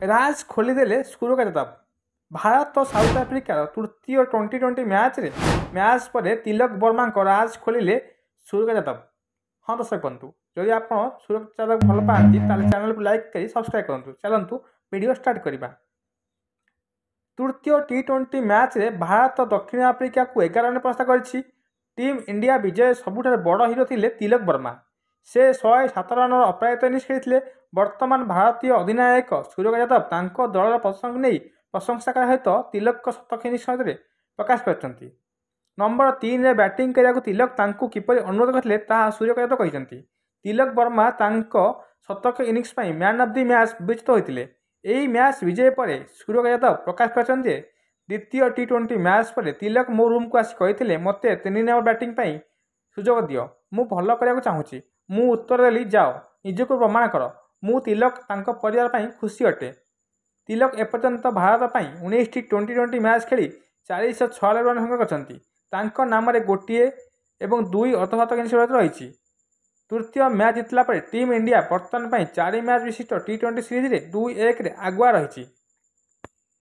ରାଜ ଖୋଲିଦେଲେ ସୁରଜ ଯାଦବ। ଭାରତ ସାଉଥ ଆଫ୍ରିକାର ତୃତୀୟ ଟି20 ମ୍ୟାଚ୍ ପରେ ତିଲକ ବର୍ମାଙ୍କ ରାଜ ଖୋଲିଲେ ସୁରଜ ଯାଦବ। ହଁ ଦର୍ଶକ ବନ୍ଧୁ, ଯଦି ଆପଣ ସୁରଜ ଯାଦବ ଭଲ ପାଆନ୍ତି ତାହେଲେ ଚ୍ୟାନେଲକୁ ଲାଇକ୍ କରି ସବସ୍କ୍ରାଇବ୍ କରନ୍ତୁ। ଚାଲନ୍ତୁ ଭିଡ଼ିଓ ଷ୍ଟାର୍ଟ କରିବା। ତୃତୀୟ ଟି20 ମ୍ୟାଚ୍ରେ ଭାରତ ଦକ୍ଷିଣ ଆଫ୍ରିକାକୁ 11 ରନ୍ ପରାସ୍ତ କରିଛି। ଟିମ୍ ଇଣ୍ଡିଆ ବିଜୟ ସବୁଠାରୁ ବଡ଼ ହିରୋ ଥିଲେ ତିଲକ ବର୍ମା। ସେ 107 ରନ୍ର ଅପ୍ରାୟିତ ଇନିଂସ ଖେଳିଥିଲେ। ବର୍ତ୍ତମାନ ଭାରତୀୟ ଅଧିନାୟକ ସୁରଜ ଯାଦବ ତାଙ୍କ ଦଳର ପ୍ରଦର୍ଶନକୁ ନେଇ ପ୍ରଶଂସା କରିବା ସହିତ ତିଲକଙ୍କ ଶତକ ଇନିଂସ ମଧ୍ୟରେ ପ୍ରକାଶ କରିଛନ୍ତି। ନମ୍ବର 3ରେ ବ୍ୟାଟିଂ କରିବାକୁ ତିଲକ ତାଙ୍କୁ କିପରି ଅନୁରୋଧ କରିଥିଲେ ତାହା ସୁରଜ ଯାଦବ କହିଛନ୍ତି। ତିଲକ ବର୍ମା ତାଙ୍କ ଶତକ ଇନିଂସ ପାଇଁ ମ୍ୟାନ୍ ଅଫ୍ ଦି ମ୍ୟାଚ୍ ବିବେଚିତ ହୋଇଥିଲେ। ଏହି ମ୍ୟାଚ୍ ବିଜୟ ପରେ ସୁରଜ ଯାଦବ ପ୍ରକାଶ କରିଛନ୍ତି ଯେ ଦ୍ୱିତୀୟ ଟି20 ମ୍ୟାଚ୍ ପରେ ତିଲକ ମୋ ରୁମ୍କୁ ଆସି କହିଥିଲେ ମୋତେ 3 ନମ୍ବର ବ୍ୟାଟିଂ ପାଇଁ ସୁଯୋଗ ଦିଅ, ମୁଁ ଭଲ କରିବାକୁ ଚାହୁଁଛି। ମୁଁ ଉତ୍ତର ଦେଲି ଯାଅ, ନିଜକୁ ପ୍ରମାଣ କର। ମୁଁ ତିଲକ ତାଙ୍କ ପରିବାର ପାଇଁ ଖୁସି ଅଟେ। ତିଲକ ଏପର୍ଯ୍ୟନ୍ତ ଭାରତ ପାଇଁ 19ଟି ଟି20 ମ୍ୟାଚ୍ ଖେଳି 496 ରନ୍ ସଂଗ୍ରହ କରିଛନ୍ତି। ତାଙ୍କ ନାମରେ 1 ଏବଂ 2 ଅର୍ଦ୍ଧଶତକ ଇନିଂସ ରହିଛି। ତୃତୀୟ ମ୍ୟାଚ୍ ଜିତିଲା ପରେ ଟିମ୍ ଇଣ୍ଡିଆ ବର୍ତ୍ତମାନ ପାଇଁ 4 ମ୍ୟାଚ୍ ବିଶିଷ୍ଟ ଟି20 ସିରିଜରେ 2-1ରେ ଆଗୁଆ ରହିଛି।